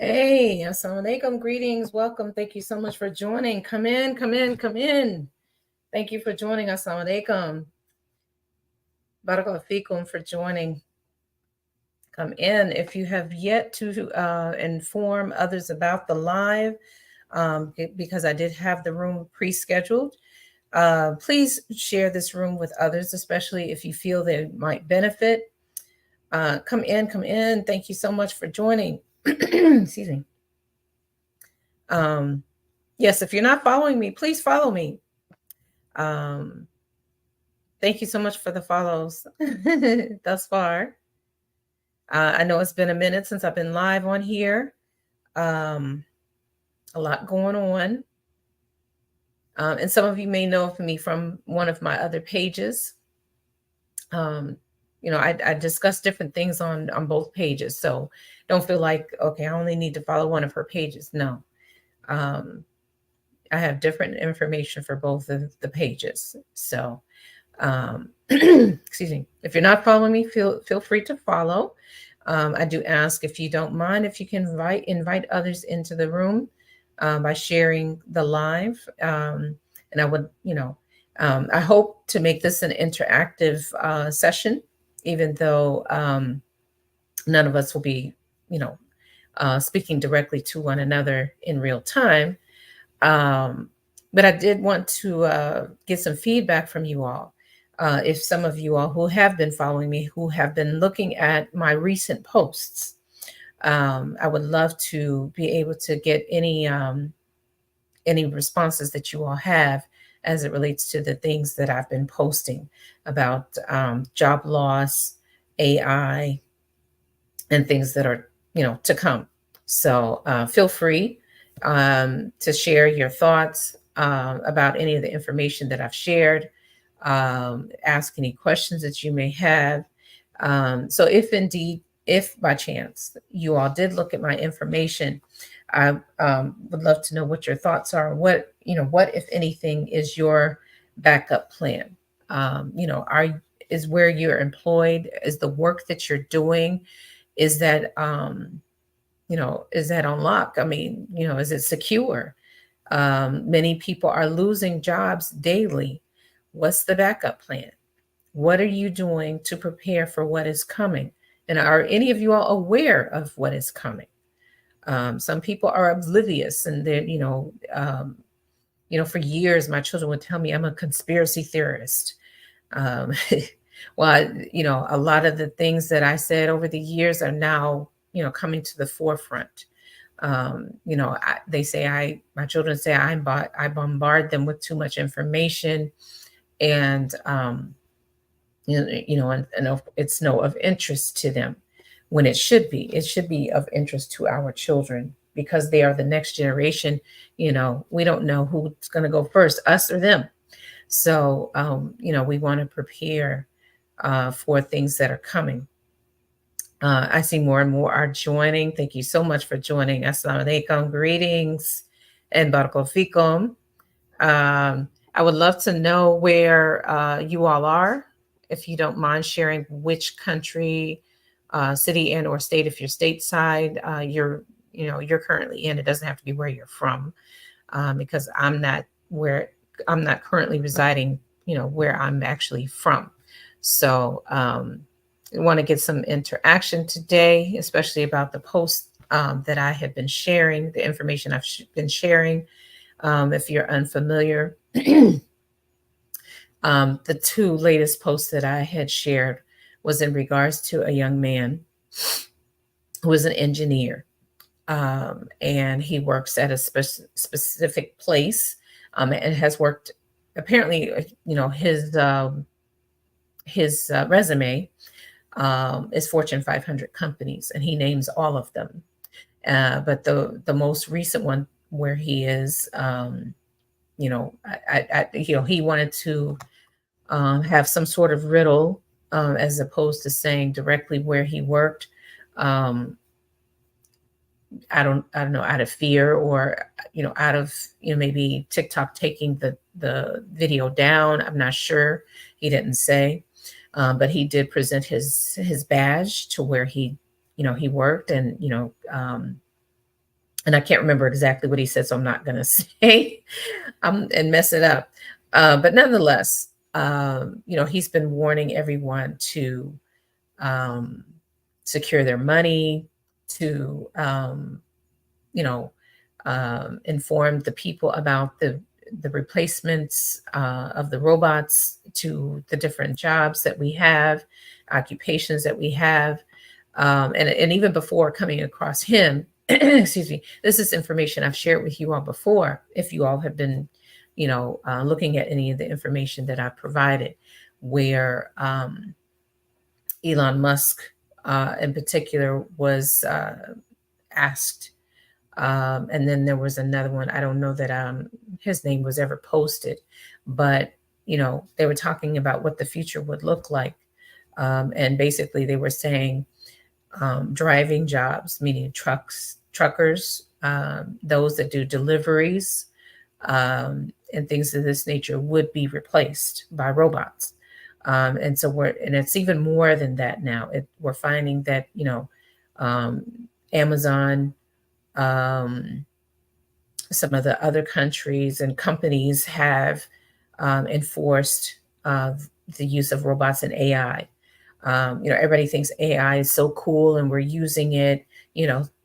Hey, assalamu alaikum. Greetings. Welcome. Thank you so much for joining. Come in, come in, come in. Thank you for joining. Assalamu alaikum. Barakallahu fikum for joining. Come in. If you have yet to inform others about the live, because I did have the room pre-scheduled, please share this room with others, especially if you feel they might benefit. Come in, come in. Thank you so much for joining. Excuse me. Yes, if you're not following me, please follow me. Thank you so much for the follows thus far. I know it's been a minute since I've been live on here. A lot going on. And some of you may know of me from one of my other pages. I discuss different things on both pages. So don't feel like, okay, I only need to follow one of her pages. No. I have different information for both of the pages. So excuse me. If you're not following me, feel free to follow. I do ask, if you don't mind, if you can invite others into the room by sharing the live. And I would, I hope to make this an interactive session, even though none of us will be, speaking directly to one another in real time. But I did want to get some feedback from you all. If some of you all who have been following me, who have been looking at my recent posts, I would love to be able to get any responses that you all have as it relates to the things that I've been posting about job loss, AI, and things that are to come. So feel free to share your thoughts about any of the information that I've shared. Ask any questions that you may have. So if by chance you all did look at my information, I would love to know what your thoughts are. What if anything, is your backup plan? Is where you're employed, is the work that you're doing, is that is that on lock? I mean, is it secure? Many people are losing jobs daily. What's the backup plan? What are you doing to prepare for what is coming? And are any of you all aware of what is coming? Some people are oblivious, and they're, for years, my children would tell me I'm a conspiracy theorist. Well, a lot of the things that I said over the years are now, coming to the forefront. My children say I bombard them with too much information, and and it's no of interest to them, when it should be. It should be of interest to our children, because they are the next generation. We don't know who's going to go first, us or them. So we want to prepare for things that are coming. I see more and more are joining. Thank you so much for joining. Assalamu alaikum, greetings, and barakallahu fikum. I would love to know where you all are. If you don't mind sharing which country, city, and or state, if you're stateside, you're currently in. It doesn't have to be where you're from, because I'm not currently residing, where I'm actually from. So I want to get some interaction today, especially about the posts that I have been sharing, the information I've been sharing. If you're unfamiliar, the two latest posts that I had shared was in regards to a young man who is an engineer, and he works at a specific place, and has worked. Apparently, his resume is Fortune 500 companies, and he names all of them. But the most recent one, where he is, he wanted to have some sort of riddle, as opposed to saying directly where he worked. I don't know, out of fear, or out of maybe TikTok taking the video down. I'm not sure. He didn't say, but he did present his badge to where he worked, and and I can't remember exactly what he said, so I'm not going to say and mess it up. But nonetheless, he's been warning everyone to um, secure their money, to you know, inform the people about the replacements of the robots to the different jobs that we have, occupations that we have, and even before coming across him, excuse me, this is information I've shared with you all before. If you all have been, looking at any of the information that I provided, where Elon Musk, in particular, was asked. And then there was another one. I don't know that his name was ever posted, but they were talking about what the future would look like, and basically they were saying driving jobs, meaning truckers, those that do deliveries, and things of this nature would be replaced by robots. And so and it's even more than that now. We're finding that, um, Amazon, um, some of the other countries and companies have enforced the use of robots and AI. Everybody thinks AI is so cool and we're using it,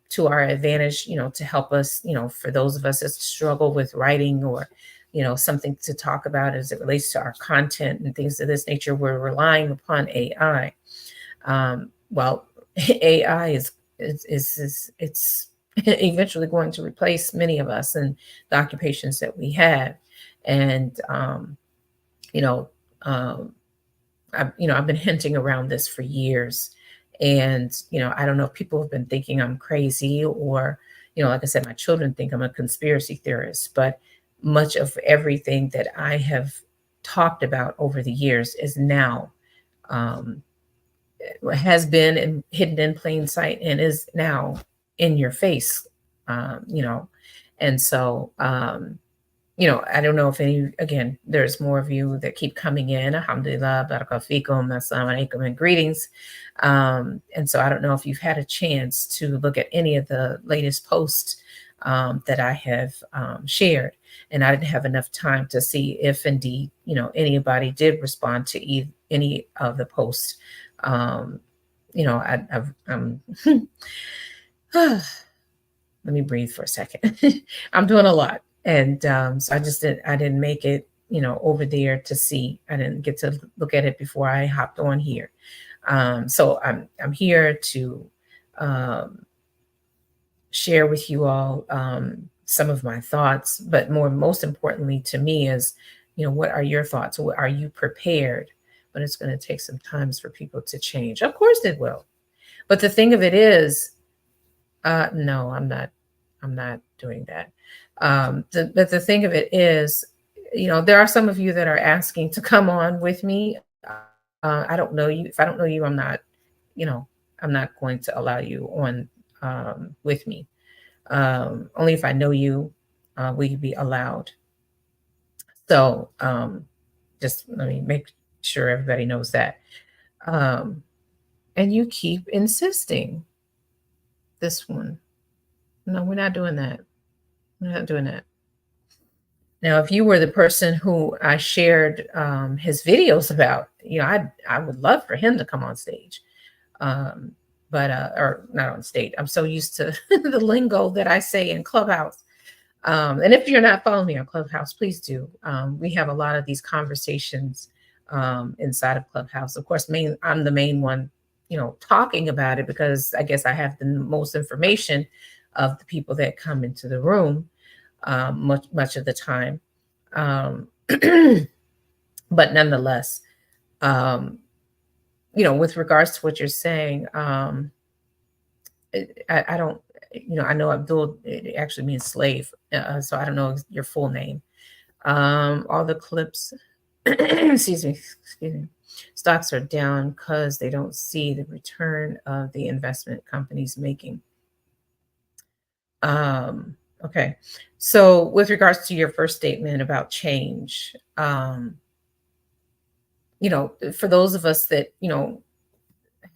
to our advantage, to help us, for those of us that struggle with writing or, something to talk about as it relates to our content and things of this nature, we're relying upon AI. Well, AI is it's eventually going to replace many of us and the occupations that we have. And, you know, um, I've been hinting around this for years. And, I don't know if people have been thinking I'm crazy or, like I said, my children think I'm a conspiracy theorist, but much of everything that I have talked about over the years is now, um, has been hidden in plain sight and is now in your face, um, you know. And so, I don't know if again, there's more of you that keep coming in. Alhamdulillah, barakallahu fikum, assalamu alaikum, and greetings. And so I don't know if you've had a chance to look at any of the latest posts that I have shared. And I didn't have enough time to see if indeed, anybody did respond to any of the posts. Um, I'm let me breathe for a second. I'm doing a lot. And so I didn't make it, over there to see. I didn't get to look at it before I hopped on here. So I'm here to um, share with you all some of my thoughts, but most importantly to me is, what are your thoughts? Are you prepared? But it's going to take some times for people to change. Of course it will. But the thing of it is, no, I'm not doing that. But the thing of it is, there are some of you that are asking to come on with me. I don't know you. If I don't know you, you know, I'm not going to allow you on with me. Only if I know you, will you be allowed. So just let me make sure everybody knows that. Um, and you keep insisting. This one. No, we're not doing that. We're not doing that. Now, if you were the person who I shared his videos about, I would love for him to come on stage, um, but or not on stage. I'm so used to the lingo that I say in Clubhouse. And if you're not following me on Clubhouse, please do. We have a lot of these conversations inside of Clubhouse. Of course, I'm the main one, talking about it because I guess I have the most information of the people that come into the room much of the time. Um, but nonetheless, um, with regards to what you're saying, I don't, I know Abdul, it actually means slave. So I don't know your full name. All the clips, excuse me, stocks are down because they don't see the return of the investment companies making. Um, okay. So with regards to your first statement about change, for those of us that,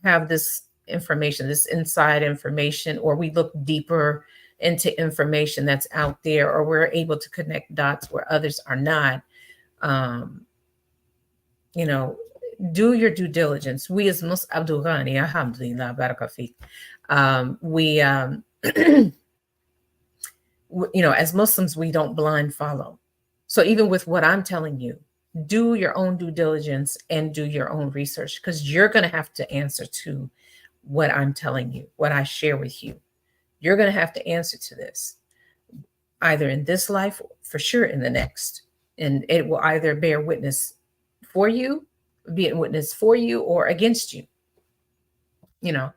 have this information, this inside information, or we look deeper into information that's out there, or we're able to connect dots where others are not. um, you know, do your due diligence. We as Muslim, Abdul Ghani, alhamdulillah, barakafik. We as Muslims, we don't blind follow. So even with what I'm telling you, do your own due diligence and do your own research, because you're going to have to answer to what I'm telling you, what I share with you. You're going to have to answer to this, either in this life, for sure in the next. And it will either bear witness for you, be it witness for you or against you.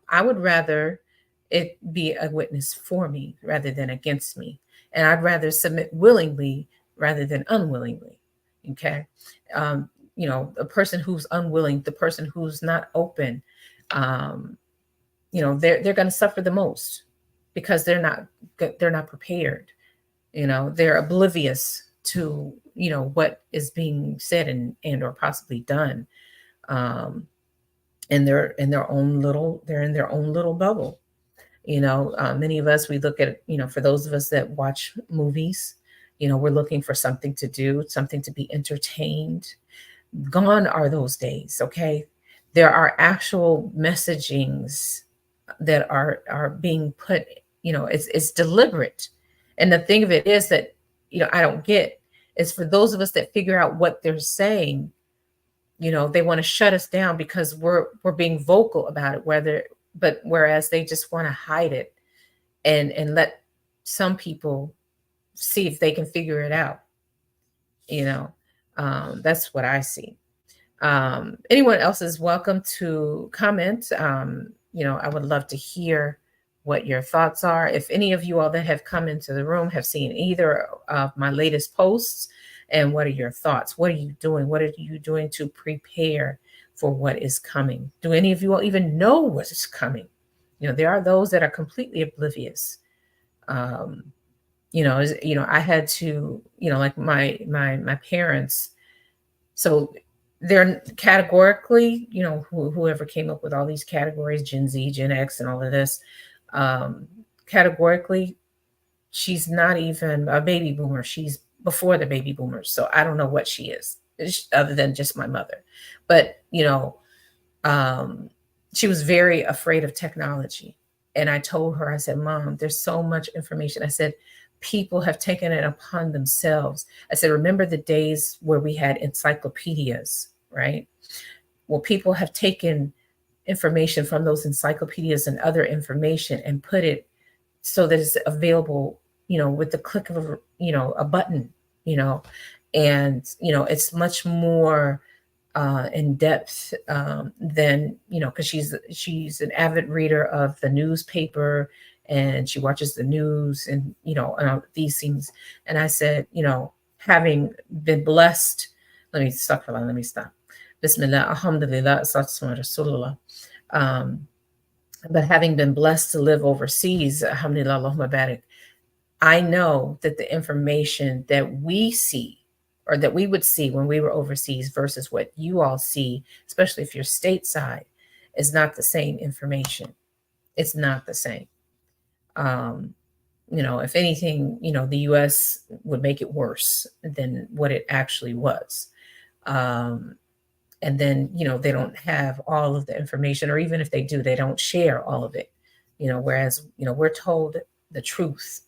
I would rather it be a witness for me rather than against me. And I'd rather submit willingly rather than unwillingly. Okay. Um, the person who's unwilling, the person who's not open, um, they're going to suffer the most, because they're not prepared. They're oblivious to what is being said and or possibly done. Um, and they're in their own little bubble. Many of us, we look at, for those of us that watch movies, we're looking for something to do, something to be entertained. Gone are those days. Okay. There are actual messagings that are being put. It's deliberate. And the thing of it is that, I don't get, is for those of us that figure out what they're saying, they want to shut us down because we're being vocal about it, whereas they just want to hide it and let some people see if they can figure it out. you know that's what I see. Anyone else is welcome to comment. I would love to hear what your thoughts are. If any of you all that have come into the room have seen either of my latest posts, and what are your thoughts? What are you doing? What are you doing to prepare for what is coming? Do any of you all even know what is coming? There are those that are completely oblivious. Um, I had to, like my parents. So they're categorically, whoever came up with all these categories, Gen Z, Gen X, and all of this, um, categorically, she's not even a baby boomer. She's before the baby boomers. So I don't know what she is, other than just my mother. But, um, she was very afraid of technology. And I told her, I said, Mom, there's so much information. I said, people have taken it upon themselves. I said, remember the days where we had encyclopedias, right? Well, people have taken information from those encyclopedias and other information and put it so that it's available, with the click of a button, you know, and it's much more in depth than because she's an avid reader of the newspaper, and she watches the news, and these things. And I said, having been blessed, let me stop. Bismillah, alhamdulillah, salatu rasulullah. Um, but having been blessed to live overseas, alhamdulillah, Allahumma barik, I know that the information that we see, or that we would see when we were overseas, versus what you all see, especially if you're stateside, is not the same information. It's not the same. Um, if anything, the US would make it worse than what it actually was. Um, and then, they don't have all of the information, or even if they do, they don't share all of it. Whereas, we're told the truth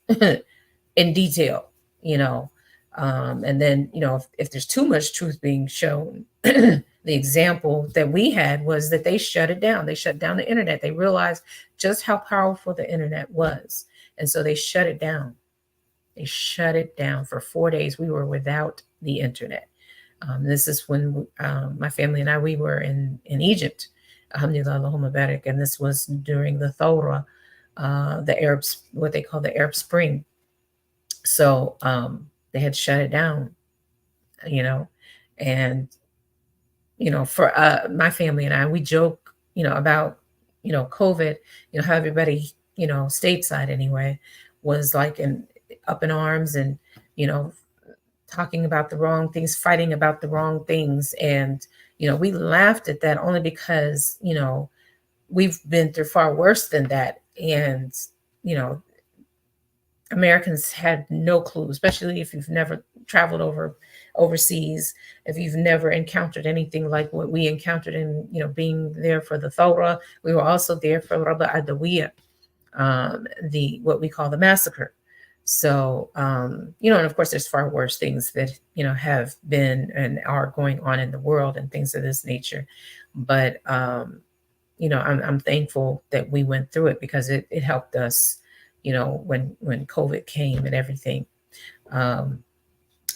in detail. you know and then, if there's too much truth being shown, the example that we had was that they shut it down. They shut down the internet. They realized just how powerful the internet was, and so they shut it down. They shut it down for 4 days. We were without the internet. This is when my family and I, we were in Egypt, alhamdulillah, Allahumma barik, and this was during the Thawra, the Arabs, what they call the Arab Spring. So they had shut it down, you know, and for my family and I, we joke, about COVID, how everybody, stateside anyway, was like up in arms, and you know talking about the wrong things, fighting about the wrong things, and we laughed at that only because we've been through far worse than that, and you know Americans had no clue, especially if you've never traveled overseas, if you've never encountered anything like what we encountered in, being there for the Thawra. We were also there for Rabba Adawiya, the what we call the massacre. So, and of course, there's far worse things that have been and are going on in the world and things of this nature. But I'm thankful that we went through it because it helped us, when COVID came and everything. Um,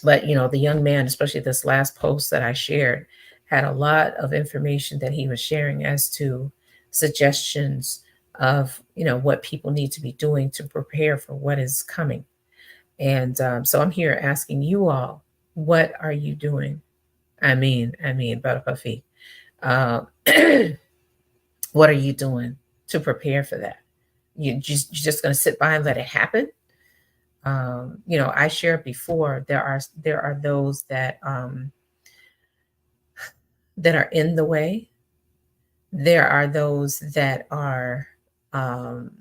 but the young man, especially this last post that I shared, had a lot of information that he was sharing as to suggestions of what people need to be doing to prepare for what is coming. And so I'm here asking you all, what are you doing? Barapafi. Uh, what are you doing to prepare for that? You're just going to sit by and let it happen? I shared before, there are those that are in the way. There are those that are um,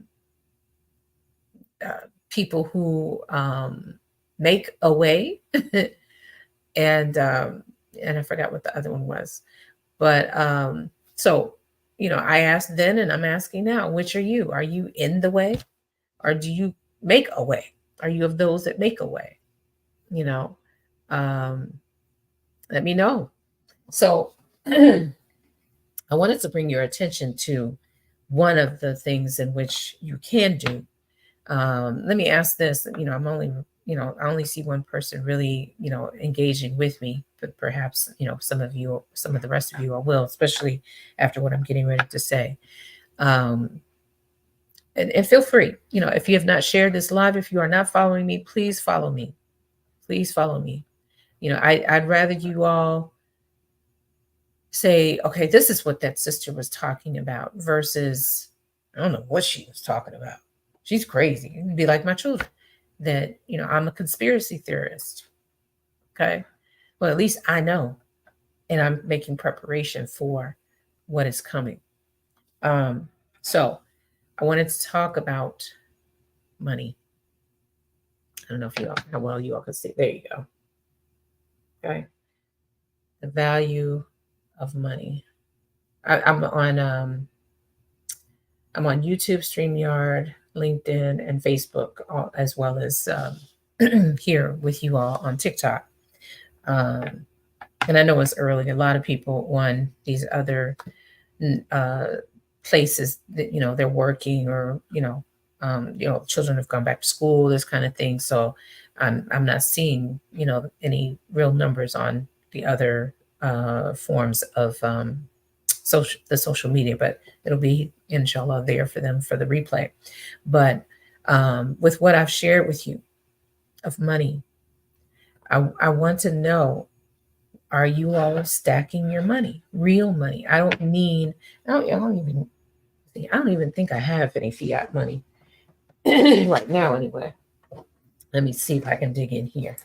people who make a way, and I forgot what the other one was. But so I asked then, and I'm asking now, which are you? Are you in the way, or do you make a way? Are you of those that make a way? You know, um, let me know. So I wanted to bring your attention to one of the things in which you can do. Let me ask this. I only see one person really, engaging with me, but perhaps, some of the rest of you I will, especially after what I'm getting ready to say. Um, and feel free, if you have not shared this live, if you are not following me, please follow me. Please follow me. I'd rather you all say, okay, this is what that sister was talking about versus, I don't know what she was talking about. She's crazy. It'd be like my children that, I'm a conspiracy theorist. Okay. Well, at least I know, and I'm making preparation for what is coming. So I wanted to talk about money. I don't know how well you all can see. There you go. Okay. The value of money. I'm on YouTube, StreamYard, LinkedIn, and Facebook, as well as here with you all on TikTok. And I know it's early. A lot of people on these other uh, places that they're working, or children have gone back to school, this kind of thing. So I'm not seeing any real numbers on the other forms of social media, but it'll be inshallah there for them for the replay. But with what I've shared with you of money, I want to know, are you all stacking your money, real money? I don't even think I have any fiat money right now anyway. Let me see if I can dig in here.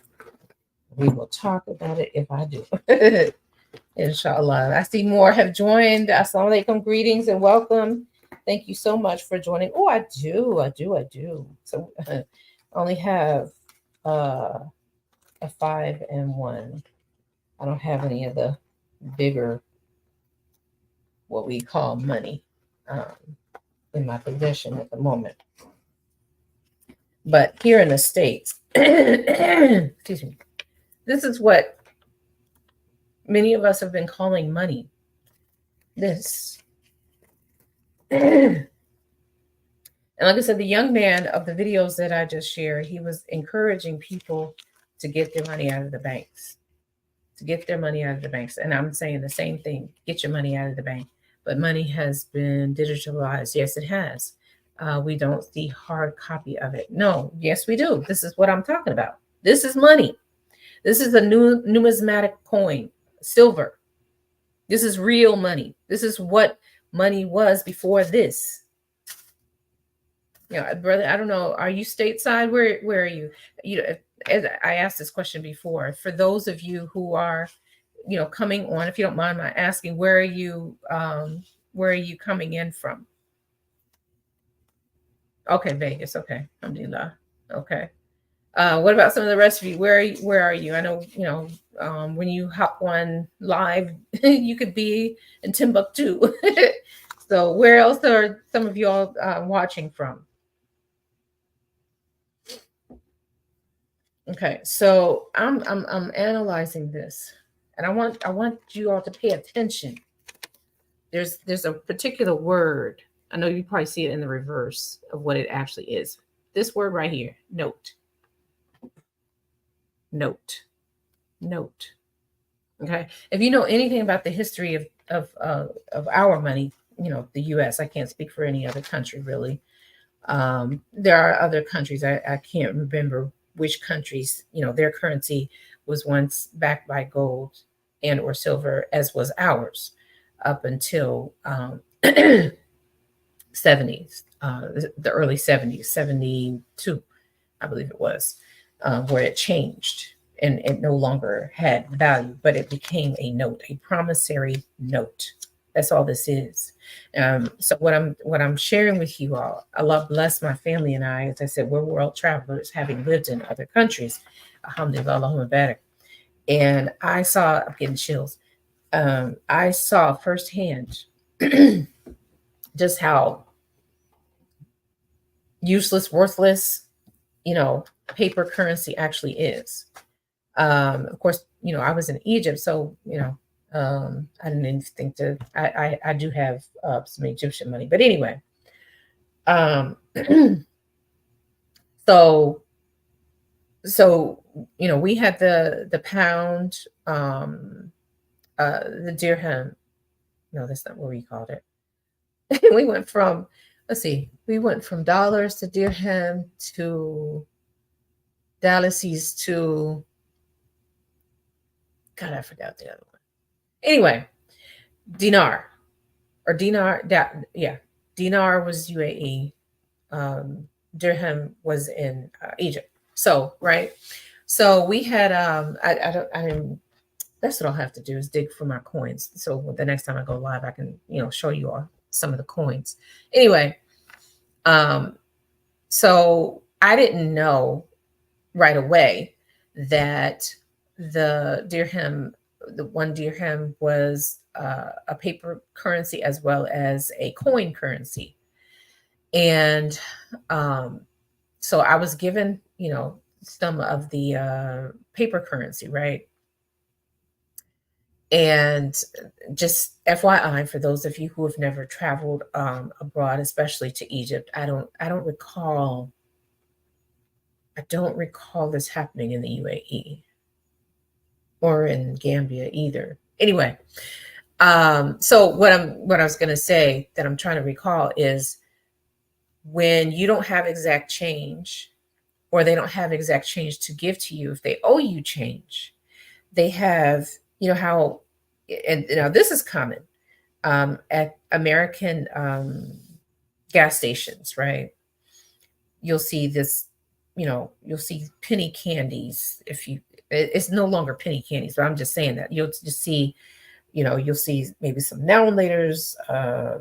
We will talk about it if I do. Inshallah. I see more have joined. Assalamu alaikum, greetings and welcome. Thank you so much for joining. Oh, I do. So I only have a 5 and 1. I don't have any of the bigger, what we call money, in my possession at the moment. But here in the States, excuse me, this is what many of us have been calling money. This. And like I said, the young man of the videos that I just shared, he was encouraging people to get their money out of the banks. And I'm saying the same thing. Get your money out of the bank. But money has been digitalized. Yes, it has. We don't see hard copy of it. No, yes, we do. This is what I'm talking about. This is money. This is a new numismatic coin, silver. This is real money. This is what money was before this. Brother, I don't know. Are you stateside? Where are you? As I asked this question before. For those of you who are, coming on, if you don't mind my asking, where are you coming in from? Okay, Vegas. Okay, alhamdulillah. Okay. What about some of the rest of you? Where are you? I know, when you hop on live, you could be in Timbuktu. So where else are some of y'all watching from? Okay, so I'm analyzing this, and I want you all to pay attention. There's a particular word. I know you probably see it in the reverse of what it actually is. This word right here, note, note, note. Okay. If you know anything about the history of our money, the U.S. I can't speak for any other country really. There are other countries. I can't remember which countries. Their currency was once backed by gold and or silver, as was ours, up until 70s, the early 70s, 72, I believe it was, where it changed and it no longer had value, but it became a note, a promissory note. That's all this is. So what I'm sharing with you all, Allah bless my family and I. As I said, we're world travelers, having lived in other countries. Alhamdulillah, Allahumma barak. And I saw, I'm getting chills. I saw firsthand just how useless, worthless, paper currency actually is. Of course, I was in Egypt, so I didn't even think to. I do have some Egyptian money, but anyway, um, so we had the pound, the dirham. No, that's not what we called it. We went from, let's see, we went from dollars to dirham to Dallases to, God, I forgot the other one. Anyway, dinar or dinar. Yeah, dinar was UAE. Dirham was in Egypt. So right. So we had I don't I didn't that's what I'll have to do is dig for my coins. So the next time I go live, I can show you all some of the coins. Anyway, um, so I didn't know right away that the one dirham was a paper currency as well as a coin currency. And so I was given, some of the paper currency, right? And just FYI, for those of you who have never traveled abroad, especially to Egypt, I don't recall this happening in the UAE or in Gambia either. Anyway, so what I was going to say that I'm trying to recall is when you don't have exact change, or they don't have exact change to give to you, if they owe you change, they have, how, and now this is common at American gas stations, right? You'll see this, you'll see penny candies. It's no longer penny candies, but I'm just saying that you'll just see, you'll see maybe some now and laters. I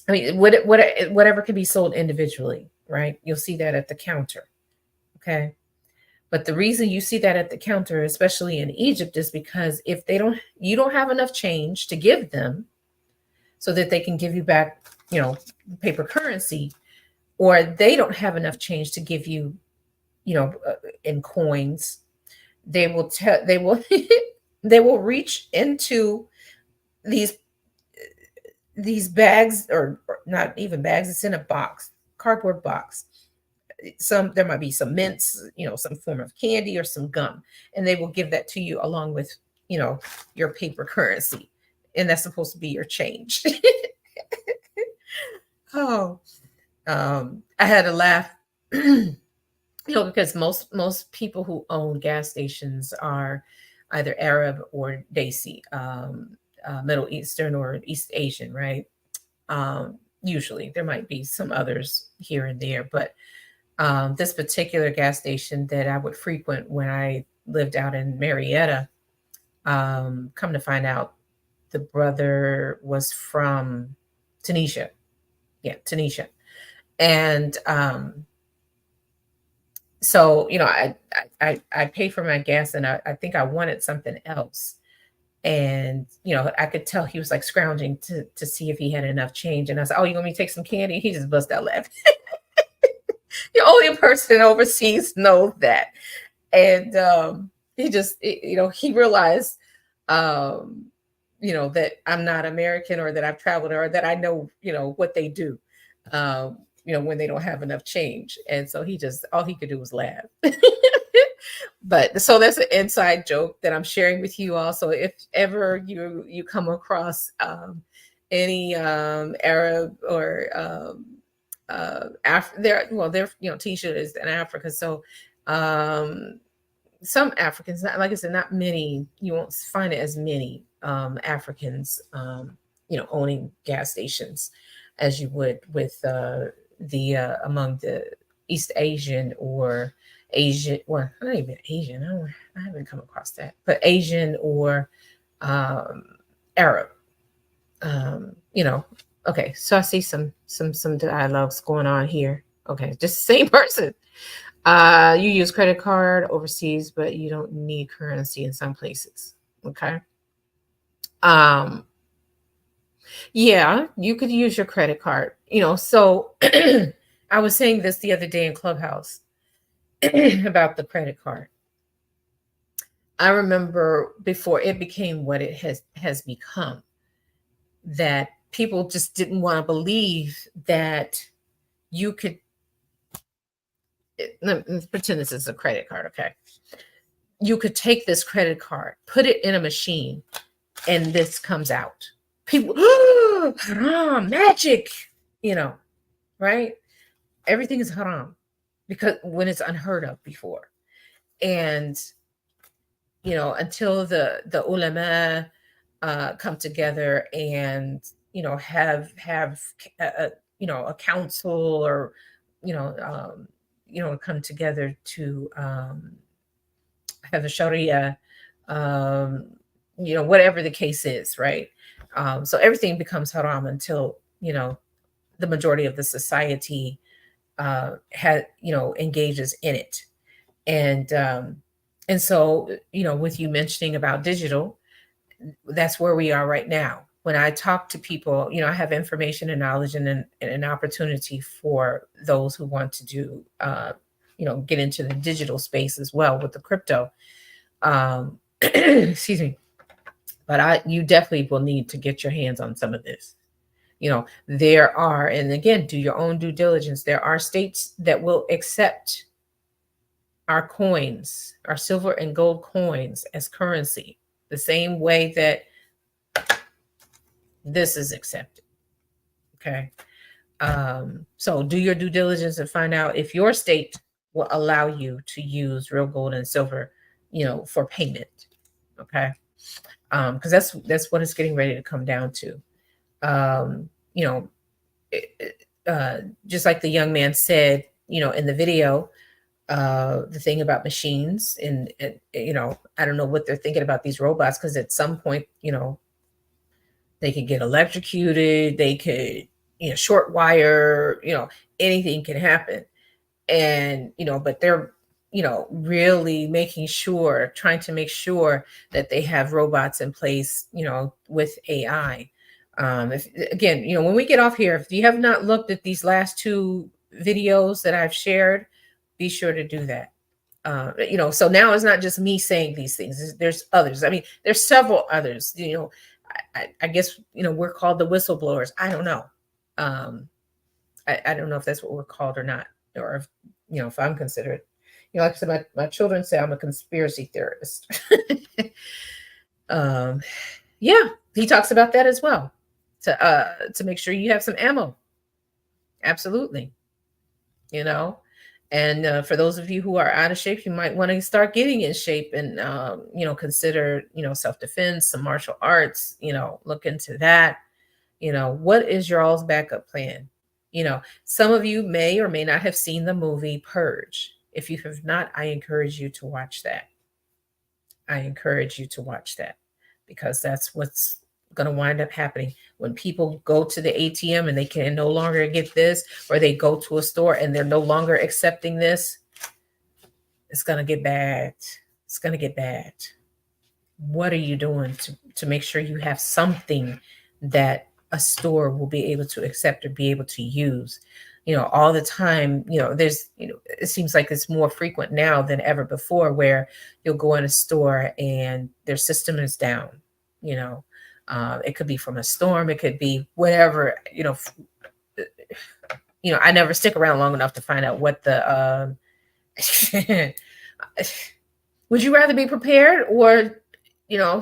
mean, whatever can be sold individually, right? You'll see that at the counter. Okay. But the reason you see that at the counter, especially in Egypt, is because if you don't have enough change to give them so that they can give you back, paper currency, or they don't have enough change to give you, in coins, they will they will reach into these bags, or not even bags. It's in a box, cardboard box. There might be some mints, some form of candy or some gum, and they will give that to you along with, your paper currency, and that's supposed to be your change. Oh, I had to laugh, because most people who own gas stations are either Arab or Desi, Middle Eastern or East Asian, right? Usually, there might be some others here and there, but this particular gas station that I would frequent when I lived out in Marietta, come to find out, the brother was from Tunisia. Yeah, Tunisia. And So, I pay for my gas, and I think I wanted something else. And, I could tell he was like scrounging to see if he had enough change. And I said, "Oh, you want me to take some candy?" He just bust out laughing. The only person overseas knows that. And he just, he realized, um, that I'm not American, or that I've traveled, or that I know, what they do, when they don't have enough change. And so all he could do was laugh. But so that's an inside joke that I'm sharing with you all. So if ever you come across any Arab or they're Tisha is in Africa, so um, some Africans, like I said, not many. You won't find it as many Africans, owning gas stations as you would with the among the East Asian or Asian. Well, not even Asian. I haven't come across that, but Asian or um, Arab. You know. Okay, so I see some dialogues going on here. Okay, just the same person. You use credit card overseas, but you don't need currency in some places. Okay. Um, yeah, you could use your credit card. So I was saying this the other day in Clubhouse about the credit card. I remember before it became what it has become, that people just didn't want to believe that you could. Let's pretend this is a credit card, okay? You could take this credit card, put it in a machine, and this comes out. People, haram, magic, you know, right? Everything is haram because when it's unheard of before. And, until the ulama come together and, have a council, or, you know, um, come together to have a Sharia, um, whatever the case is, right? So everything becomes haram until the majority of the society engages in it, and so with you mentioning about digital, that's where we are right now. When I talk to people, I have information and knowledge, and an opportunity for those who want to do, get into the digital space as well with the crypto. Excuse me, but you definitely will need to get your hands on some of this. There are, and again, do your own due diligence. There are states that will accept our coins, our silver and gold coins, as currency, the same way that this is accepted. Okay. So do your due diligence and find out if your state will allow you to use real gold and silver, for payment. Okay. Because that's what it's getting ready to come down to. Um, you know, just like the young man said, in the video, the thing about machines, and I don't know what they're thinking about these robots, because at some point, they could get electrocuted, they could, short wire, anything can happen. And, but they're, really trying to make sure that they have robots in place, with AI. If again, when we get off here, if you have not looked at these last two videos that I've shared, be sure to do that. So now it's not just me saying these things. There's others. I mean, there's several others. I guess we're called the whistleblowers. I don't know. I don't know if that's what we're called or not, or if I'm considered. Like I said, my children say I'm a conspiracy theorist. um, yeah, he talks about that as well, to make sure you have some ammo. Absolutely. And for those of you who are out of shape, you might want to start getting in shape, and consider self-defense, some martial arts. Look into that. What is your all's backup plan? Some of you may or may not have seen the movie Purge. If you have not, I encourage you to watch that. Because that's what's going to wind up happening when people go to the ATM and they can no longer get this, or they go to a store and they're no longer accepting this. It's going to get bad. It's going to get bad. What are you doing to make sure you have something that a store will be able to accept or be able to use? All the time, there's, it seems like it's more frequent now than ever before where you'll go in a store and their system is down. You know, it could be from a storm, it could be whatever. I never stick around long enough to find out what the. Would you rather be prepared or,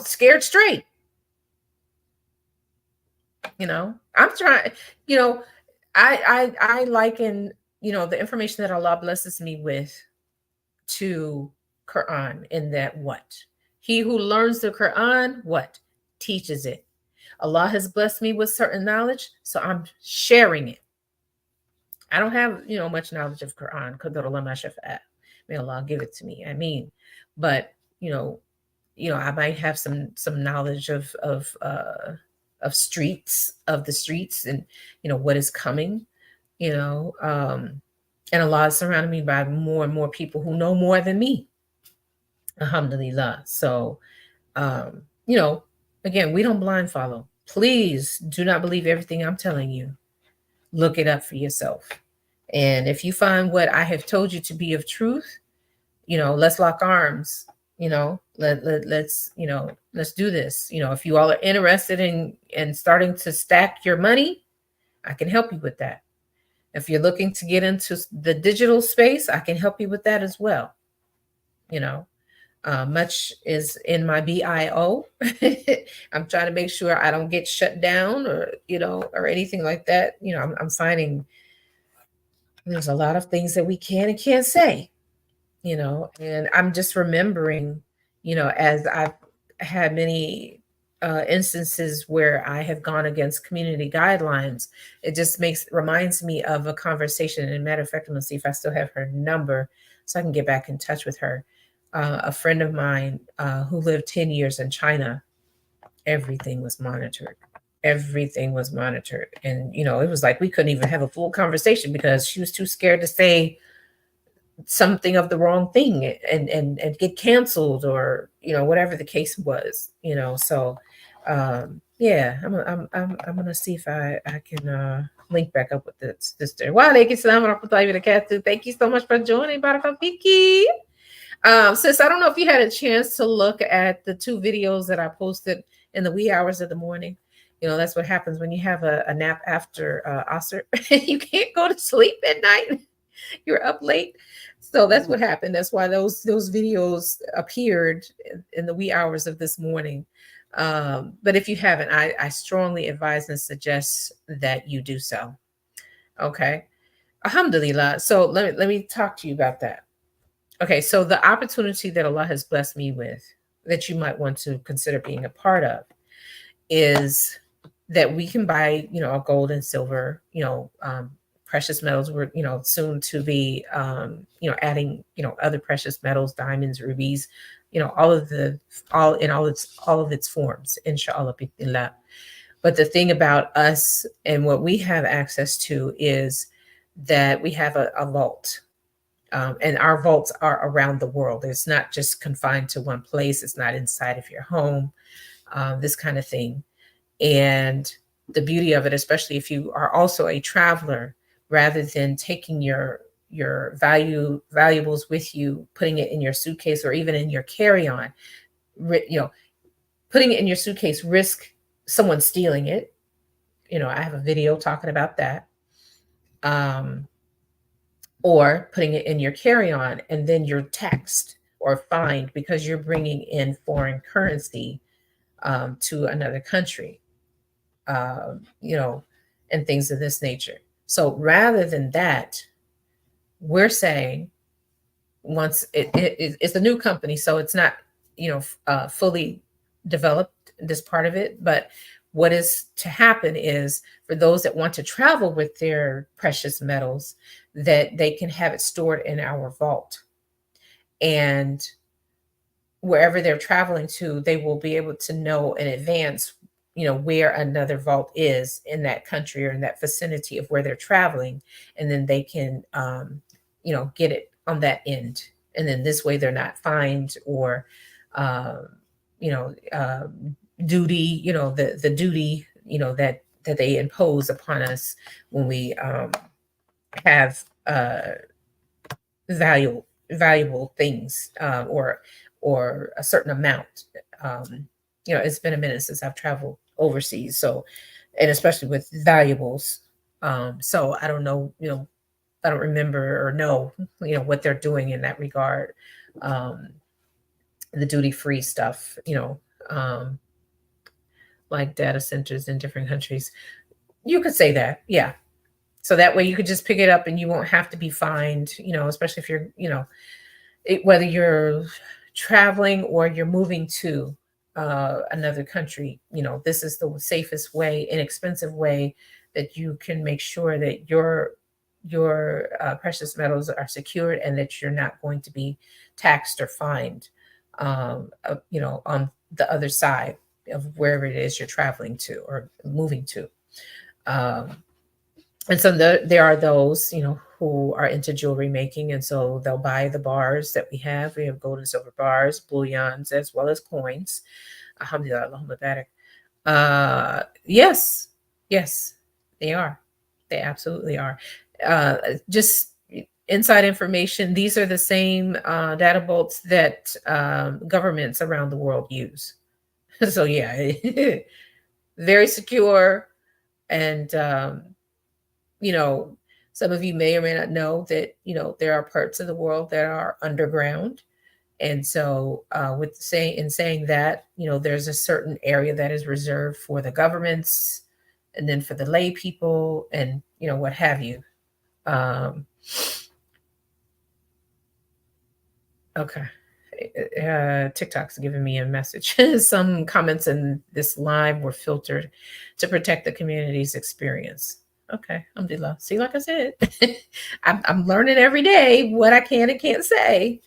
scared straight? I'm trying. You know, I liken the information that Allah blesses me with to Quran in that what he who learns the Quran what teaches it. Allah has blessed me with certain knowledge, so I'm sharing it. I don't have much knowledge of Quran. May Allah give it to me. I mean, but I might have some knowledge of the streets, and what is coming. And Allah is surrounding me by more and more people who know more than me. Alhamdulillah. So, um, you know, again, we don't blind follow. Please do not believe everything I'm telling you. Look it up for yourself. And if you find what I have told you to be of truth, let's lock arms. Let's do this. If you all are interested in starting to stack your money, I can help you with that. If you're looking to get into the digital space, I can help you with that as well. Much is in my BIO. I'm trying to make sure I don't get shut down or anything like that. I'm finding there's a lot of things that we can and can't say, and I'm just remembering, as I've had many instances where I have gone against community guidelines, it just reminds me of a conversation. And matter of fact, I'm gonna see if I still have her number so I can get back in touch with her. A friend of mine who lived 10 years in China, everything was monitored. Everything was monitored. And, it was like we couldn't even have a full conversation because she was too scared to say something of the wrong thing and get canceled or, whatever the case was, So, yeah, I'm going to see if I can link back up with this sister. Wa alaikum salam wa rahmatullahi wa barakatuh. Thank you so much for joining. Barakallahu fiki. Sis, I don't know if you had a chance to look at the 2 videos that I posted in the wee hours of the morning. That's what happens when you have a nap after Asr. You can't go to sleep at night. You're up late. So that's what happened. That's why those videos appeared in the wee hours of this morning. But if you haven't, I strongly advise and suggest that you do so. Okay. Alhamdulillah. So let me talk to you about that. Okay, so the opportunity that Allah has blessed me with that you might want to consider being a part of is that we can buy, a gold and silver, precious metals. We're, soon to be, adding, other precious metals, diamonds, rubies, all of its forms, inshallah, bi'illah. But the thing about us and what we have access to is that we have a vault. And our vaults are around the world. It's not just confined to one place. It's not inside of your home, this kind of thing. And the beauty of it, especially if you are also a traveler, rather than taking your valuables with you, putting it in your suitcase or even in your carry-on, putting it in your suitcase, risk someone stealing it. I have a video talking about that. Or putting it in your carry-on and then you're taxed or fined because you're bringing in foreign currency to another country, and things of this nature. So rather than that, we're saying once it's a new company, so it's not, fully developed, this part of it, but what is to happen is for those that want to travel with their precious metals, that they can have it stored in our vault. And wherever they're traveling to, they will be able to know in advance, where another vault is in that country or in that vicinity of where they're traveling. And then they can, get it on that end and then this way they're not fined or uh, you know duty, the duty, that they impose upon us when we have valuable things, or a certain amount. It's been a minute since I've traveled overseas, so, and especially with valuables. So I don't know, I don't remember or know, what they're doing in that regard. Um, the duty free stuff, like data centers in different countries. You could say that, yeah. So that way you could just pick it up and you won't have to be fined, especially if you're, whether you're traveling or you're moving to another country. This is the safest way, inexpensive way that you can make sure that your precious metals are secured and that you're not going to be taxed or fined, on the other side of wherever it is you're traveling to or moving to. Um, and so there are those, who are into jewelry making, and so they'll buy the bars that we have. We have gold and silver bars, bullions, as well as coins. Alhamdulillah, Allahumma barik. Yes, yes, they are. They absolutely are. Just inside information, these are the same data bolts that governments around the world use. So yeah, very secure. And you know, some of you may or may not know that, there are parts of the world that are underground. And so, in saying that, there's a certain area that is reserved for the governments, and then for the lay people, and what have you. Um, okay. TikTok's giving me a message. Some comments in this live were filtered to protect the community's experience. Okay, alhamdulillah. See, like I said, I'm learning every day what I can and can't say.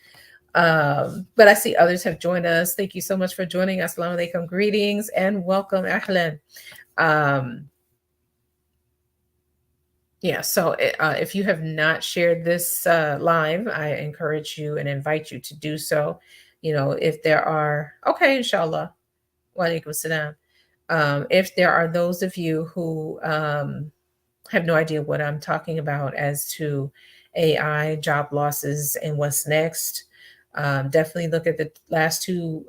But I see others have joined us. Thank you so much for joining us. Assalamu alaikum, greetings and welcome. Ahlan. Um, yeah, so if you have not shared this live, I encourage you and invite you to do so. If there are, okay, inshallah. Wa alaikum salam. If there are those of you who have no idea what I'm talking about as to AI, job losses, and what's next, definitely look at the last two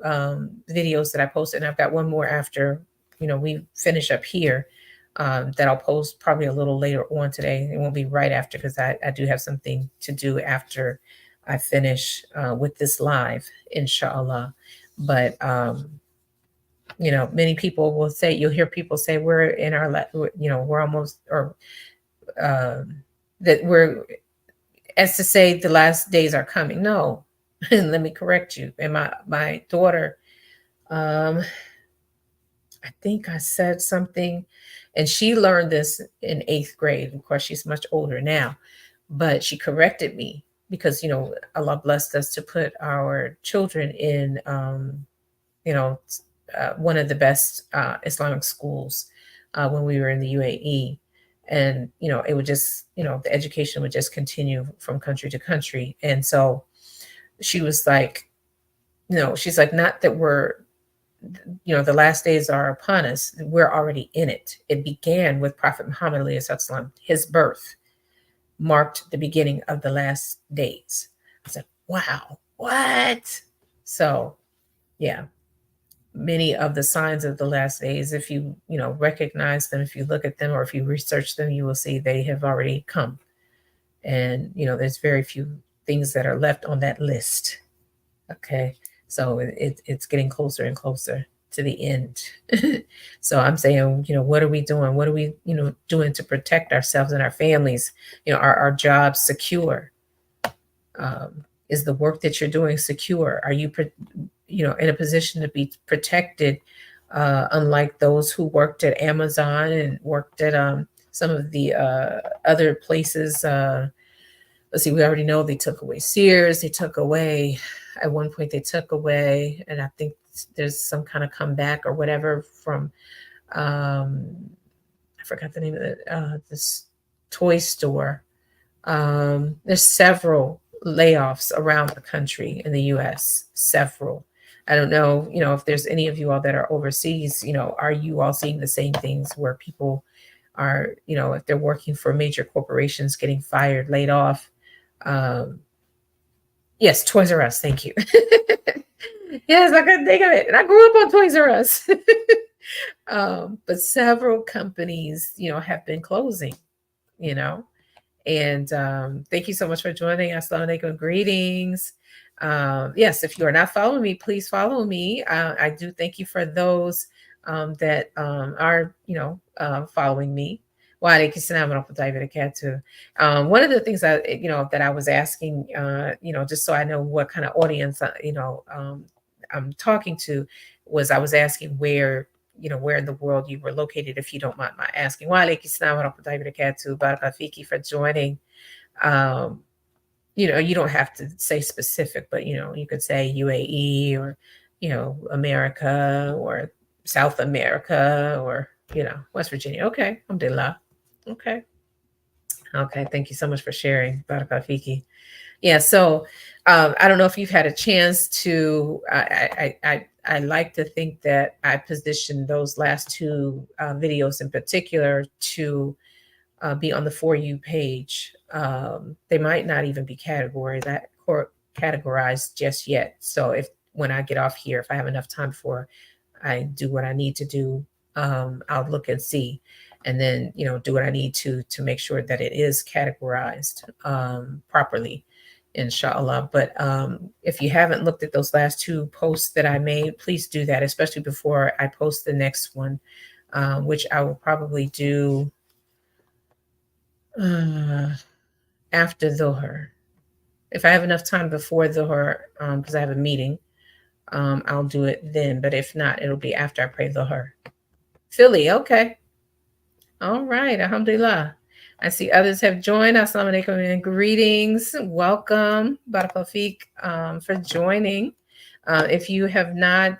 videos that I posted. And I've got one more after, we finish up here, that I'll post probably a little later on today. It won't be right after, because I do have something to do after I finish with this live, inshallah. But many people will say, you'll hear people say, we're in our, we're almost, or that we're, as to say, the last days are coming. No, let me correct you. And my daughter, I think I said something, and she learned this in 8th grade. Of course, she's much older now, but she corrected me because, Allah blessed us to put our children in, you know, one of the best Islamic schools when we were in the UAE. And, it would just, the education would just continue from country to country. And so she was like, she's like, not that we're, the last days are upon us. We're already in it. It began with Prophet Muhammad, his birth marked the beginning of the last days. I said, wow, what? So, yeah, many of the signs of the last days, if you, recognize them, if you look at them, or if you research them, you will see they have already come. And, there's very few things that are left on that list. Okay. So it's getting closer and closer to the end. So I'm saying, what are we doing? What are we, doing to protect ourselves and our families? Are our jobs secure? Is the work that you're doing secure? Are you, in a position to be protected? Unlike those who worked at Amazon and worked at some of the other places. Let's see, we already know they took away Sears. They took away, at one point they took away, and I think there's some kind of comeback or whatever from, I forgot the name of it, this toy store. There's several layoffs around the country in the US, several. I don't know, if there's any of you all that are overseas, are you all seeing the same things where people are, if they're working for major corporations, getting fired, laid off? Um, yes, Toys R Us, thank you. Yes, I couldn't think of it. And I grew up on Toys R Us. But several companies, have been closing, you know. And thank you so much for joining us. Assalamu alaikum. Greetings. Yes, if you are not following me, please follow me. I do thank you for those that are, following me. Wa alaikum salam wa rahmatullahi wa barakatuh. One of the things that I was asking, just so I know what kind of audience, I'm talking to, was I was asking where in the world you were located, if you don't mind my asking. Wa alaikum salam wa rahmatullahi wa barakatuh. Baraka fiki for joining. Um, you don't have to say specific, but you could say UAE, or America, or South America, or West Virginia. Okay, alhamdulillah. Okay. Okay, thank you so much for sharing. Baraka fiki. Yeah, so I don't know if you've had a chance to. I like to think that I positioned those last two videos in particular to be on the For You page. They might not even be categorized just yet. So if, when I get off here, if I have enough time before I do what I need to do, I'll look and see, and then do what I need to make sure that it is categorized properly, inshallah. But if you haven't looked at those last two posts that I made, please do that, especially before I post the next one, which I will probably do after Dhuhr. If I have enough time before Dhuhr, because I have a meeting, I'll do it then. But if not, it'll be after I pray Dhuhr. Philly, okay. All right, alhamdulillah. I see others have joined. Assalamu alaikum and greetings. Welcome, Barakallahu Feek, for joining. If you have not,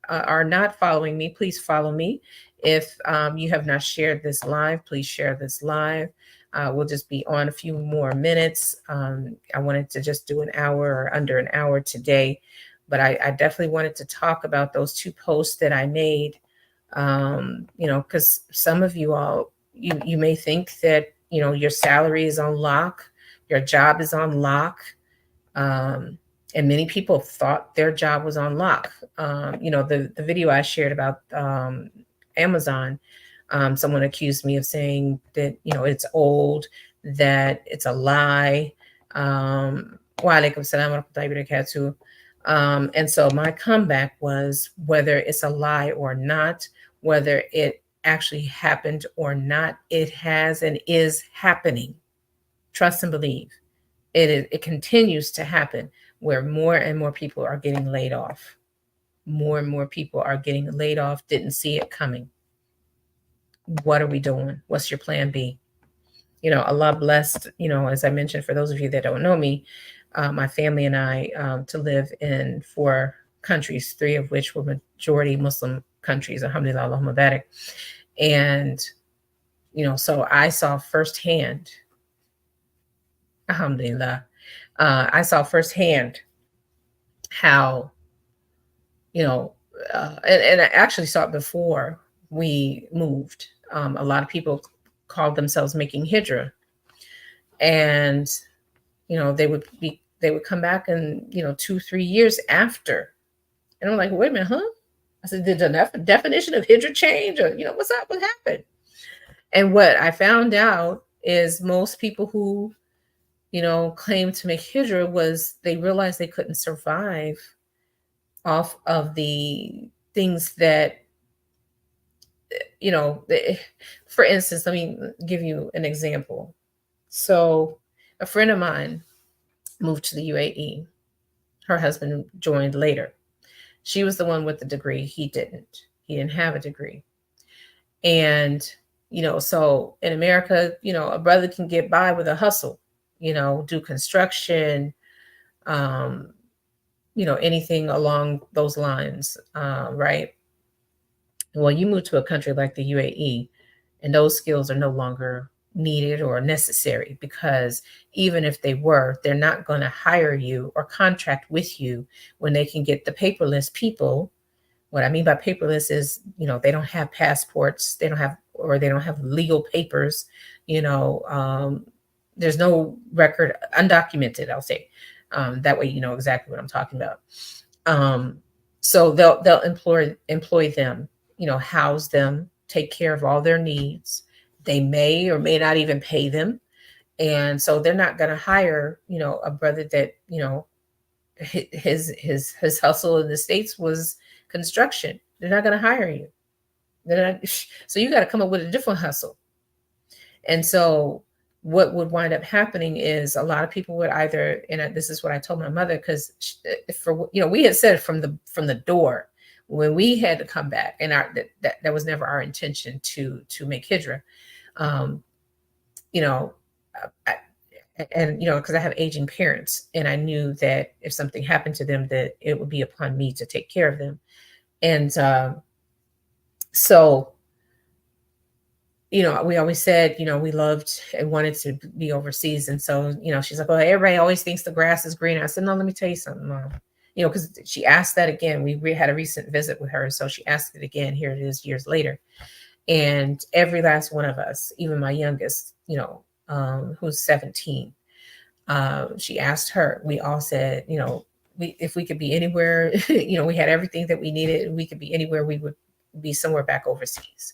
are not following me, please follow me. If you have not shared this live, please share this live. We'll just be on a few more minutes. I wanted to just do an hour or under an hour today, but I definitely wanted to talk about those two posts that I made. Because some of you all, you may think that your salary is on lock, your job is on lock, and many people thought their job was on lock. The video I shared about Amazon, someone accused me of saying that it's old, that it's a lie. Wa alaikum salam wa rahmatullahi wa barakatuh. And so my comeback was, whether it's a lie or not, whether it actually happened or not, it has and is happening. Trust and believe. It continues to happen, where more and more people are getting laid off. More and more people are getting laid off, didn't see it coming. What are we doing? What's your plan B? Allah blessed, as I mentioned, for those of you that don't know me, my family and I, to live in 4 countries, 3 of which were majority Muslim countries, alhamdulillah, Allahumma barik. And, so I saw firsthand, alhamdulillah, I saw firsthand how, and I actually saw it before we moved. A lot of people called themselves making hijrah, and they would come back and 2-3 years after, and I'm like, wait a minute, huh? I said, did the definition of hijrah change, or what's up, what happened? And what I found out is, most people who claimed to make hijrah, was they realized they couldn't survive off of the things that for instance, let me give you an example. So a friend of mine moved to the UAE. Her husband joined later. She was the one with the degree. He didn't have a degree. And so in America, a brother can get by with a hustle, do construction, anything along those lines, right? Well, you move to a country like the UAE, and those skills are no longer needed or necessary, because even if they were, they're not going to hire you or contract with you when they can get the paperless people. What I mean by paperless is, they don't have passports, they don't have legal papers, you know, there's no record, undocumented, I'll say. That way, you know exactly what I'm talking about. Um, so they'll employ them, house them, take care of all their needs. They may or may not even pay them, and so they're not going to hire, a brother that, his hustle in the States was construction. They're not going to hire you. They're not, so you got to come up with a different hustle. And so what would wind up happening is a lot of people would either, and this is what I told my mother, because for, we had said from the door when we had to come back, and that was never our intention to make hijra. um you know I, and because I have aging parents, and I knew that if something happened to them, that it would be upon me to take care of them. And so we always said, we loved and wanted to be overseas. And so, she's like, well, everybody always thinks the grass is greener. I said, no, let me tell you something, Mom. Because she asked that again. We had a recent visit with her. So she asked it again. Here it is years later. And every last one of us, even my youngest, who's 17, she asked her, we all said, if we could be anywhere, we had everything that we needed, and we could be anywhere, we would be somewhere back overseas.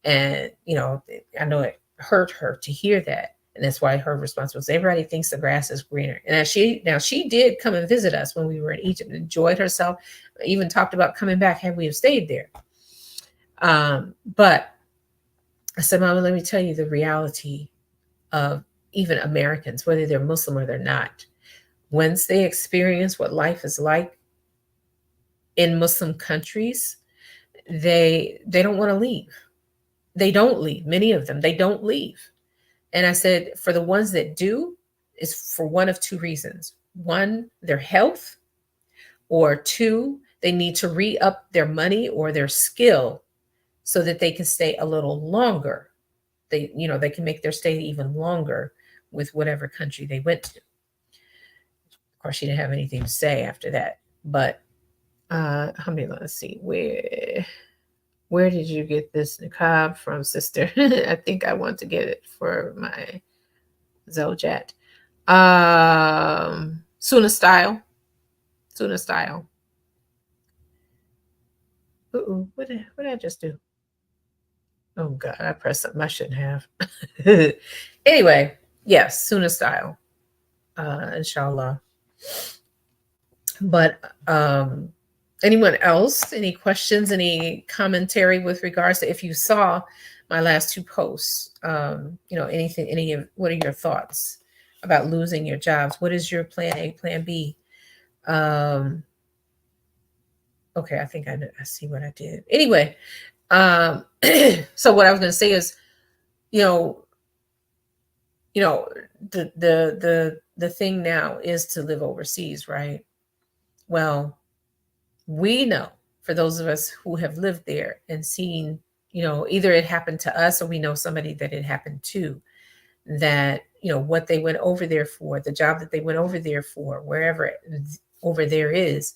And, I know it hurt her to hear that. And that's why her response was, everybody thinks the grass is greener. And she did come and visit us when we were in Egypt, enjoyed herself, even talked about coming back had we have stayed there. But I said, Mama, let me tell you the reality of even Americans, whether they're Muslim or they're not. Once they experience what life is like in Muslim countries, they don't want to leave. They don't leave. Many of them, they don't leave. And I said, for the ones that do, is for one of two reasons. One, their health, or two, they need to re-up their money or their skill so that they can stay a little longer. They can make their stay even longer with whatever country they went to. Of course, she didn't have anything to say after that. But let's see, where did you get this niqab from, sister? I think I want to get it for my Zojat. Suna style. Uh-oh, what did I just do? Oh God, I pressed something I shouldn't have. Anyway, yes, Suna style. Inshallah. But anyone else, any questions, any commentary with regards to, if you saw my last two posts, what are your thoughts about losing your jobs? What is your plan A, plan B? Okay, I think I see what I did. Anyway, so what I was going to say is, the thing now is to live overseas, right? Well, we know, for those of us who have lived there and seen, either it happened to us or we know somebody that it happened to, that, what they went over there for, the job that they went over there for, wherever over there is,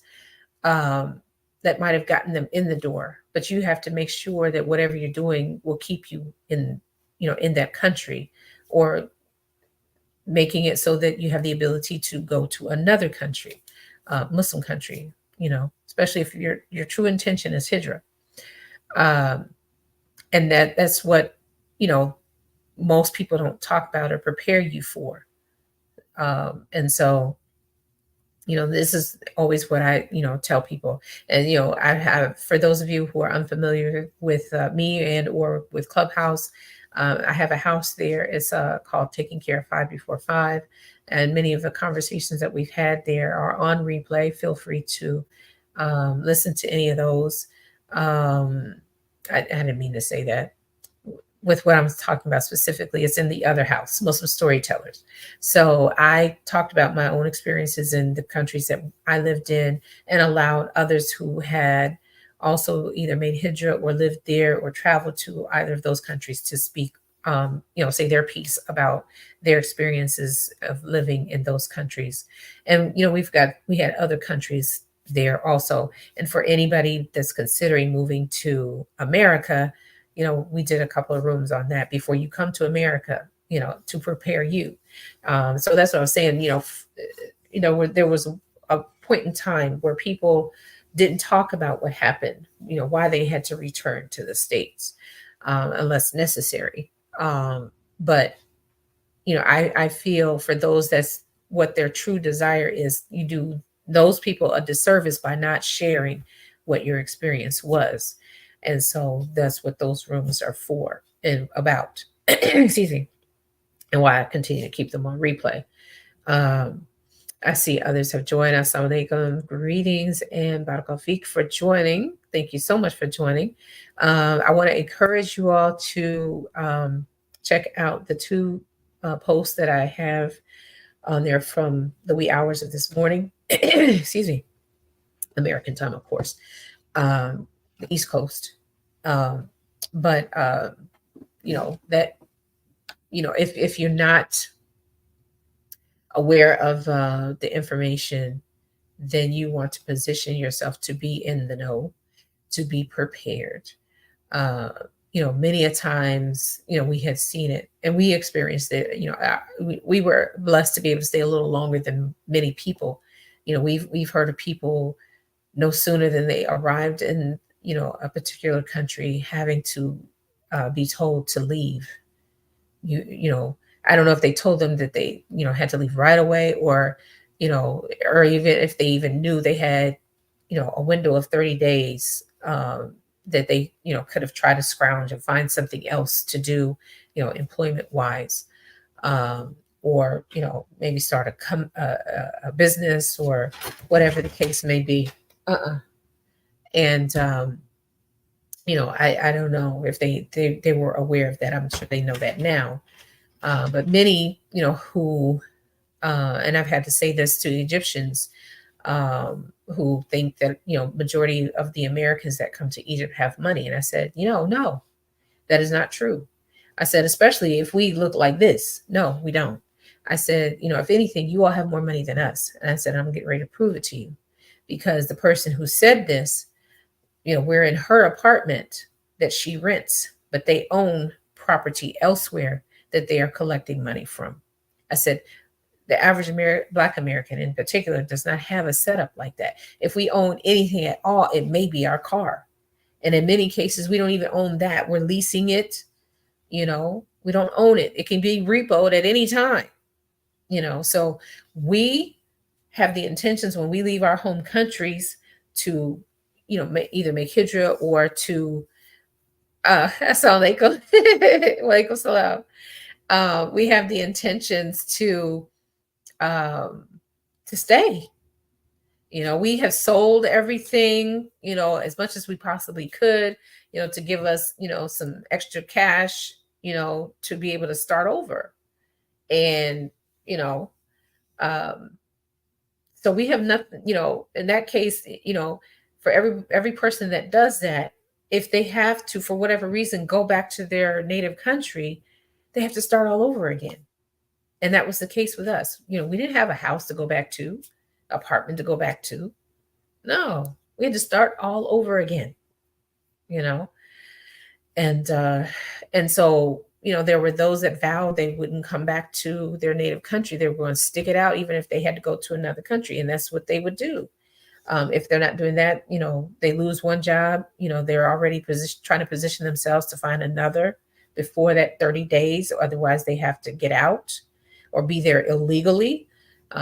that might have gotten them in the door. But you have to make sure that whatever you're doing will keep you in, in that country, or making it so that you have the ability to go to another country, Muslim country, especially if your true intention is hijrah. And that's what, most people don't talk about or prepare you for. And so, this is always what I, tell people. And, I have, for those of you who are unfamiliar with me and or with Clubhouse, I have a house there. It's called Taking Care of 5 Before 5. And many of the conversations that we've had there are on replay. Feel free to listen to any of those. I didn't mean to say that. With what I'm talking about specifically, it's in the other house, Muslim Storytellers. So I talked about my own experiences in the countries that I lived in, and allowed others who had also either made hijrah or lived there or traveled to either of those countries to speak say their piece about their experiences of living in those countries. And we had other countries there also. And for anybody that's considering moving to America, we did a couple of rooms on that before you come to America, to prepare you. So that's what I was saying. Where there was a point in time where people didn't talk about what happened, why they had to return to the States, unless necessary. But I feel for those that's what their true desire is, you do those people a disservice by not sharing what your experience was. And so that's what those rooms are for and about. Excuse me. And why I continue to keep them on replay. Um, I see others have joined us. Assalamualaikum, greetings, and Barakallahu for joining. Thank you so much for joining. I want to encourage you all to check out the two posts that I have on there from the wee hours of this morning. Excuse me, American time, of course, the East Coast. But that if you're not aware of the information, then you want to position yourself to be in the know, to be prepared. Many a times, we had seen it and we experienced it. We were blessed to be able to stay a little longer than many people. We've heard of people no sooner than they arrived in, a particular country having to be told to leave. I don't know if they told them that they, had to leave right away, or even if they even knew they had, a window of 30 days that they, could have tried to scrounge and find something else to do, employment wise, or, maybe start a business or whatever the case may be. And, I don't know if they were aware of that. I'm sure they know that now. But many, who, and I've had to say this to the Egyptians, who think that, majority of the Americans that come to Egypt have money. And I said, no, that is not true. I said, especially if we look like this. No, we don't. I said, if anything, you all have more money than us. And I said, I'm getting ready to prove it to you, because the person who said this, we're in her apartment that she rents, but they own property elsewhere that they are collecting money from. I said, the average Black American in particular does not have a setup like that. If we own anything at all, it may be our car. And in many cases, we don't even own that. We're leasing it. We don't own it. It can be repoed at any time. So we have the intentions when we leave our home countries to, either make hijrah or to, assalamualaikum, walaikum salam. We have the intentions to stay. We have sold everything, as much as we possibly could, to give us, some extra cash, to be able to start over. And, so we have nothing, in that case, for every person that does that, if they have to, for whatever reason, go back to their native country, they have to start all over again. And that was the case with us. We didn't have a house to go back to, apartment to go back to. No, we had to start all over again, and so, there were those that vowed they wouldn't come back to their native country. They were going to stick it out, even if they had to go to another country. And that's what they would do. If they're not doing that, they lose one job, they're already trying to position themselves to find another before that 30 days. Otherwise, they have to get out or be there illegally.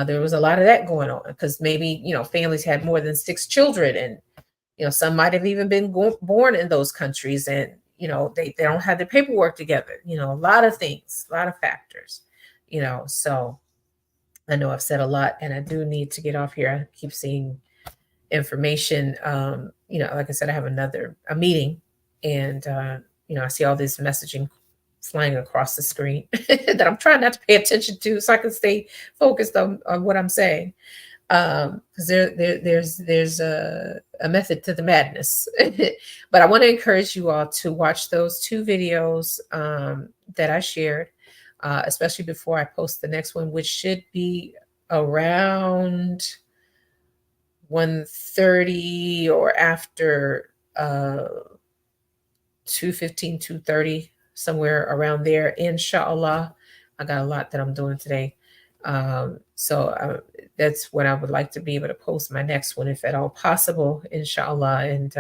There was a lot of that going on because maybe, families had more than 6 children, and, some might have even been born in those countries, and, they don't have their paperwork together, a lot of things, a lot of factors, so I know I've said a lot and I do need to get off here. I keep seeing information. Like I said, I have a meeting, and, I see all this messaging flying across the screen that I'm trying not to pay attention to so I can stay focused on what I'm saying. Because there's a method to the madness. But I want to encourage you all to watch those two videos that I shared, especially before I post the next one, which should be around 1:30 or after 2:15, 2:30, somewhere around there, inshallah. I got a lot that I'm doing today. So that's when I would like to be able to post my next one, if at all possible, inshallah. And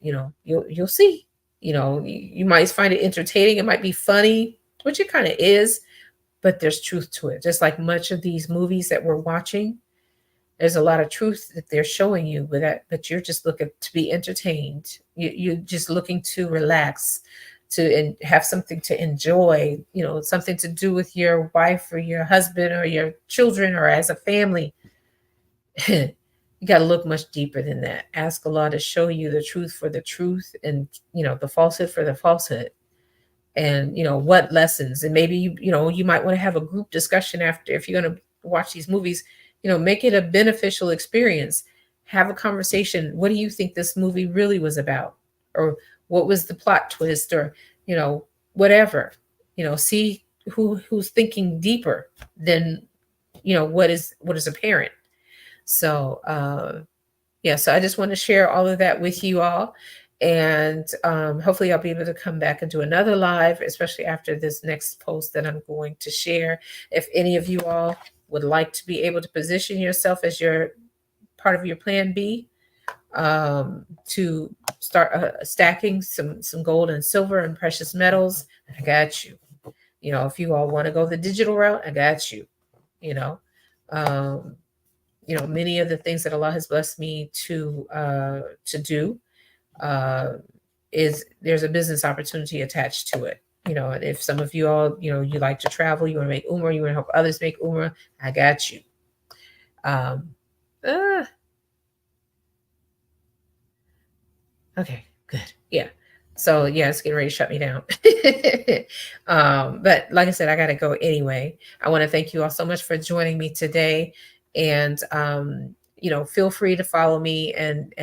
you'll see. You might find it entertaining. It might be funny, which it kind of is, but there's truth to it. Just like much of these movies that we're watching, there's a lot of truth that they're showing you, but you're just looking to be entertained. You're just looking to relax, to and have something to enjoy. Something to do with your wife or your husband or your children or as a family. You got to look much deeper than that. Ask Allah to show you the truth for the truth, and the falsehood for the falsehood, and what lessons. And maybe you might want to have a group discussion after, if you're going to watch these movies. Make it a beneficial experience. Have a conversation. What do you think this movie really was about? Or what was the plot twist? Or whatever. See who's thinking deeper than what is apparent. So yeah, so I just want to share all of that with you all. And hopefully I'll be able to come back and do another live, especially after this next post that I'm going to share. If any of you all would like to be able to position yourself as your part of your plan B, to start stacking some gold and silver and precious metals, I got you. If you all want to go the digital route, I got you. you know um, many of the things that Allah has blessed me to do, uh, is there's a business opportunity attached to it. And if some of you all, you like to travel, you want to make Umrah, you want to help others make Umrah, I got you. Um, uh, okay, good. Yeah. So yeah, it's getting ready to shut me down. But like I said, I gotta go anyway. I want to thank you all so much for joining me today. And feel free to follow me and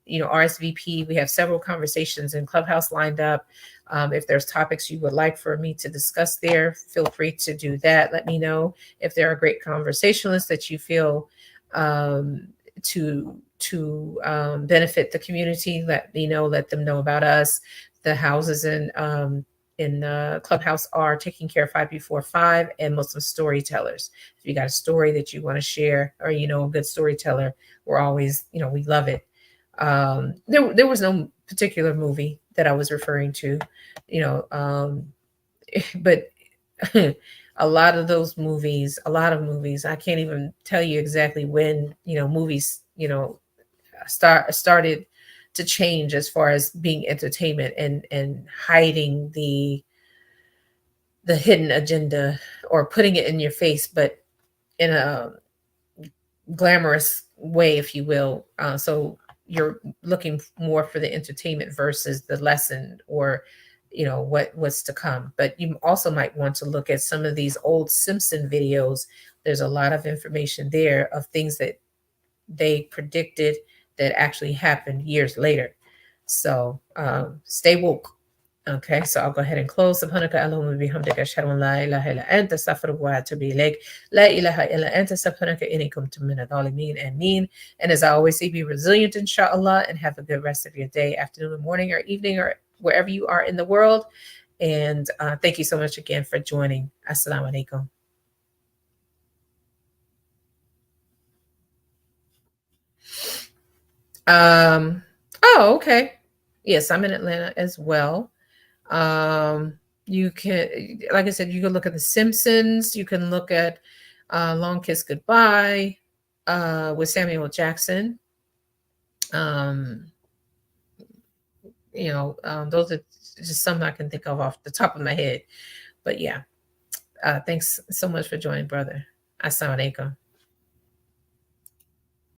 RSVP. We have several conversations in Clubhouse lined up. If there's topics you would like for me to discuss there, feel free to do that. Let me know if there are great conversationalists that you feel to benefit the community. Let me know. Let them know about us. The houses in Clubhouse are Taking Care 5 Before 5 and Muslim Storytellers. If you got a story that you want to share, or a good storyteller, we're always, we love it. There was no particular movie that I was referring to, but a lot of movies, I can't even tell you exactly when, movies, started to change as far as being entertainment and hiding the hidden agenda, or putting it in your face, but in a glamorous way, if you will. So you're looking more for the entertainment versus the lesson, or what's to come. But you also might want to look at some of these old Simpson videos. There's a lot of information there of things that they predicted that actually happened years later. So stay woke. Okay, so I'll go ahead and close. Subhanaka Allahumma bihamdika ashhadu an la ilaha illa anta astaghfiruka wa atubu ilaik. La ilaha illa anta subhanaka inni kuntu minadh dhalimin. Ameen. And as I always say, be resilient, inshallah, and have a good rest of your day, afternoon, morning, or evening, or wherever you are in the world. And thank you so much again for joining. Assalamu alaikum. Oh, okay. Yes, I'm in Atlanta as well. You can, like I said, you can look at The Simpsons. You can look at Long Kiss Goodbye with Samuel Jackson. Those are just some I can think of off the top of my head. But yeah, thanks so much for joining, brother. Assalamu alaikum.